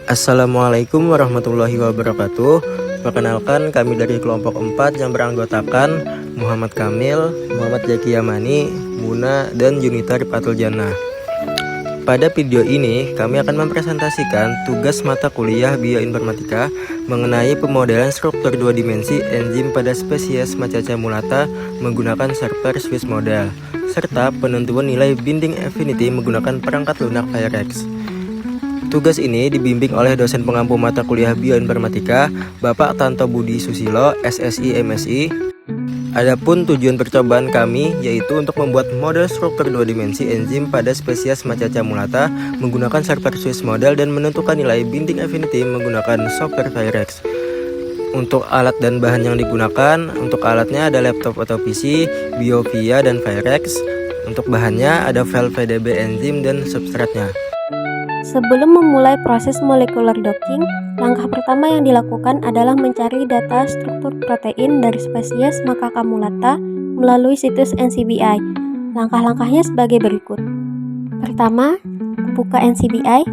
Assalamualaikum warahmatullahi wabarakatuh. Perkenalkan, kami dari kelompok 4 yang beranggotakan Muhammad Kamil, Muhammad Zaki Yamani, Muna, dan Junita Rifatul Jannah. Pada video ini, kami akan mempresentasikan tugas mata kuliah bioinformatika mengenai pemodelan struktur dua dimensi enzim pada spesies Macaca mulata menggunakan server Swiss model, serta penentuan nilai binding affinity menggunakan perangkat lunak Firex. Tugas ini dibimbing oleh dosen pengampu mata kuliah bioinformatika, Bapak Tanto Budi Susilo, SSI MSI. Adapun tujuan percobaan kami yaitu untuk membuat model struktur dua dimensi enzim pada spesies Macaca mulata menggunakan server Swiss model dan menentukan nilai binding affinity menggunakan software Firex. Untuk alat dan bahan yang digunakan, untuk alatnya ada laptop atau PC, BioVia dan Firex. Untuk bahannya ada file VDB enzim dan substratnya. Sebelum memulai proses molecular docking, langkah pertama yang dilakukan adalah mencari data struktur protein dari spesies Macaca mulata melalui situs NCBI. Langkah-langkahnya sebagai berikut. Pertama, buka NCBI,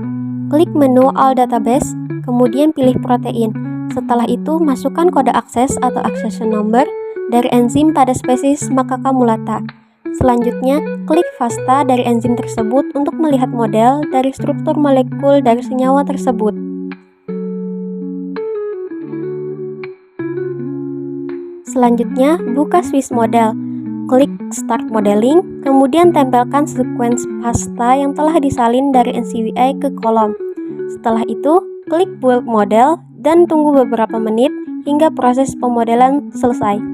klik menu All Database, kemudian pilih protein. Setelah itu, masukkan kode akses atau accession number dari enzim pada spesies Macaca mulata. Selanjutnya, klik FASTA dari enzim tersebut untuk melihat model dari struktur molekul dari senyawa tersebut. Selanjutnya, buka Swiss model. Klik Start Modeling, kemudian tempelkan sequence FASTA yang telah disalin dari NCBI ke kolom. Setelah itu, klik Build Model dan tunggu beberapa menit hingga proses pemodelan selesai.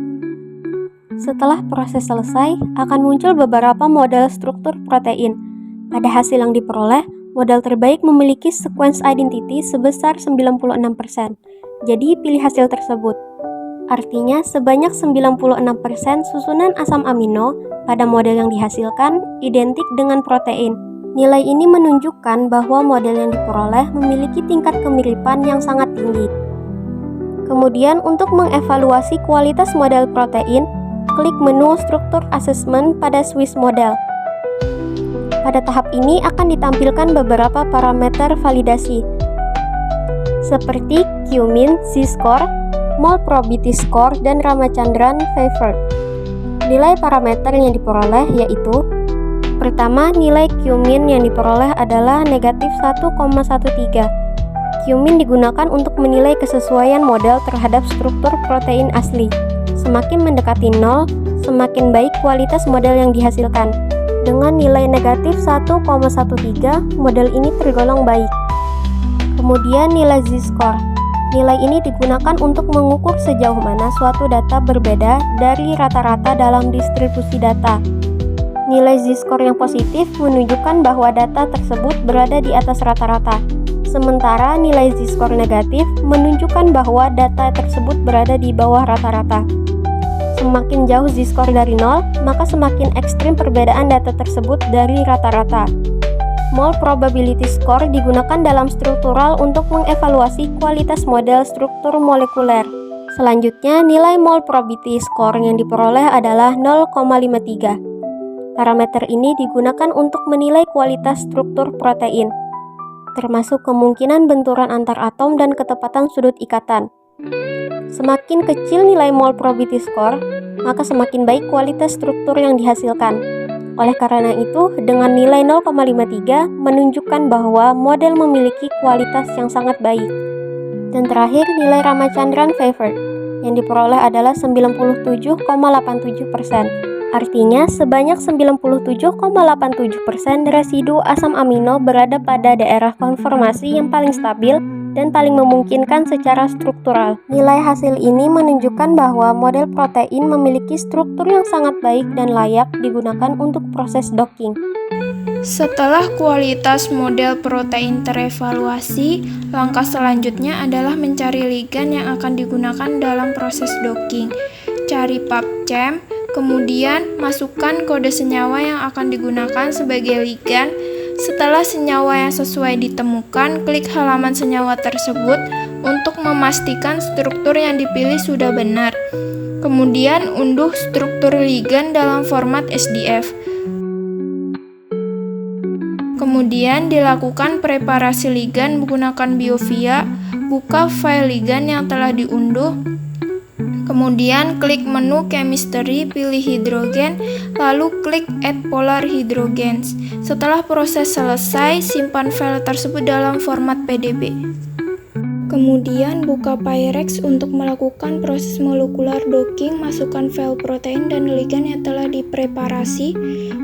Setelah proses selesai, akan muncul beberapa model struktur protein. Pada hasil yang diperoleh, model terbaik memiliki sequence identity sebesar 96%. Jadi, pilih hasil tersebut. Artinya, sebanyak 96% susunan asam amino pada model yang dihasilkan identik dengan protein. Nilai ini menunjukkan bahwa model yang diperoleh memiliki tingkat kemiripan yang sangat tinggi. Kemudian, untuk mengevaluasi kualitas model protein, klik menu Struktur Assessment pada Swiss model. Pada tahap ini akan ditampilkan beberapa parameter validasi, seperti Q-min, Z-score, mole probability score, dan Ramachandran favored. Nilai parameter yang diperoleh yaitu: pertama, nilai Q-min yang diperoleh adalah negatif 1,13. Q-min digunakan untuk menilai kesesuaian model terhadap struktur protein asli. Semakin mendekati 0, semakin baik kualitas model yang dihasilkan. Dengan nilai negatif 1,13, model ini tergolong baik. Kemudian nilai Z-score. Nilai ini digunakan untuk mengukur sejauh mana suatu data berbeda dari rata-rata dalam distribusi data. Nilai Z-score yang positif menunjukkan bahwa data tersebut berada di atas rata-rata. Sementara nilai Z-score negatif menunjukkan bahwa data tersebut berada di bawah rata-rata. Semakin jauh Z-score dari 0, maka semakin ekstrim perbedaan data tersebut dari rata-rata. Mole probability score digunakan dalam struktural untuk mengevaluasi kualitas model struktur molekuler. Selanjutnya, nilai mole probability score yang diperoleh adalah 0,53. Parameter ini digunakan untuk menilai kualitas struktur protein, termasuk kemungkinan benturan antar atom dan ketepatan sudut ikatan. Semakin kecil nilai mole probability score, maka semakin baik kualitas struktur yang dihasilkan. Oleh karena itu, dengan nilai 0,53 menunjukkan bahwa model memiliki kualitas yang sangat baik. Dan terakhir, nilai Ramachandran favored yang diperoleh adalah 97,87%. Artinya, sebanyak 97,87% residu asam amino berada pada daerah konformasi yang paling stabil dan paling memungkinkan secara struktural. Nilai hasil ini menunjukkan bahwa model protein memiliki struktur yang sangat baik dan layak digunakan untuk proses docking. Setelah kualitas model protein terevaluasi, langkah selanjutnya adalah mencari ligan yang akan digunakan dalam proses docking. Cari PubChem, kemudian masukkan kode senyawa yang akan digunakan sebagai ligan. Setelah senyawa yang sesuai ditemukan, klik halaman senyawa tersebut untuk memastikan struktur yang dipilih sudah benar. Kemudian unduh struktur ligan dalam format SDF. Kemudian dilakukan preparasi ligan menggunakan BioVia, buka file ligan yang telah diunduh. Kemudian klik menu chemistry, pilih hidrogen, lalu klik add polar hydrogens. Setelah proses selesai, simpan file tersebut dalam format PDB. Kemudian buka Pyrex untuk melakukan proses molekular docking, masukkan file protein dan ligan yang telah dipreparasi.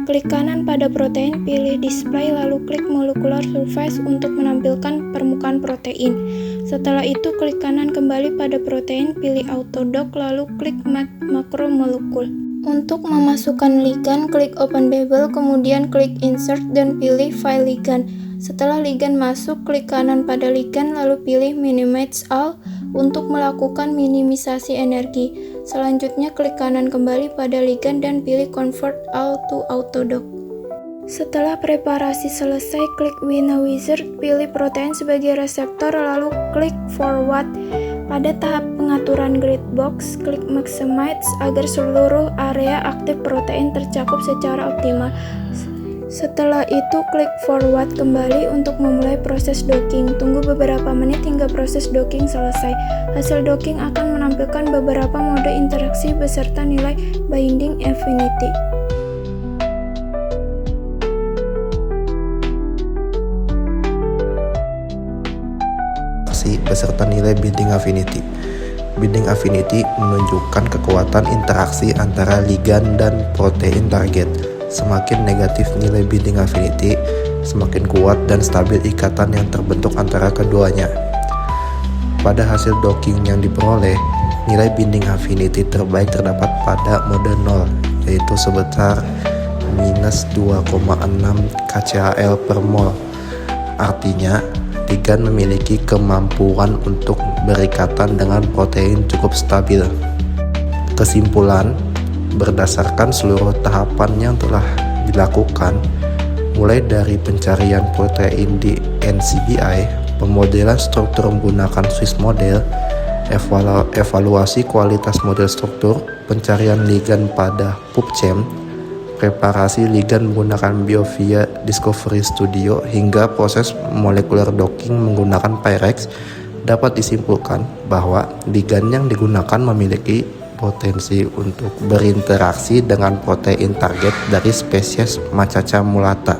Klik kanan pada protein, pilih display, lalu klik molecular surface untuk menampilkan permukaan protein. Setelah itu klik kanan kembali pada protein, pilih autodock, lalu klik makromolekul. Untuk memasukkan ligan, klik open babel, kemudian klik insert dan pilih file ligan. Setelah ligan masuk, klik kanan pada ligan lalu pilih minimize all untuk melakukan minimisasi energi. Selanjutnya klik kanan kembali pada ligan dan pilih convert all to autodock. Setelah preparasi selesai, klik Window Wizard, pilih protein sebagai reseptor lalu klik forward. Pada tahap pengaturan grid box, klik maximize agar seluruh area aktif protein tercakup secara optimal. Setelah itu klik forward kembali untuk memulai proses docking. Tunggu beberapa menit hingga proses docking selesai. Hasil docking akan menampilkan beberapa mode interaksi beserta nilai binding affinity. Beserta nilai binding affinity. Binding affinity menunjukkan kekuatan interaksi antara ligan dan protein target. Semakin negatif nilai binding affinity, semakin kuat dan stabil ikatan yang terbentuk antara keduanya. Pada hasil docking yang diperoleh, nilai binding affinity terbaik terdapat pada mode 0, yaitu sebesar minus 2,6 kcal per mol. Artinya, ligan memiliki kemampuan untuk berikatan dengan protein cukup stabil. Kesimpulan, berdasarkan seluruh tahapan yang telah dilakukan, mulai dari pencarian protein di NCBI, pemodelan struktur menggunakan Swiss model, evaluasi kualitas model struktur, pencarian ligan pada PubChem, preparasi ligan menggunakan BioVia Discovery Studio, hingga proses molecular docking menggunakan Pyrex, dapat disimpulkan bahwa ligan yang digunakan memiliki potensi untuk berinteraksi dengan protein target dari spesies Macaca mulata.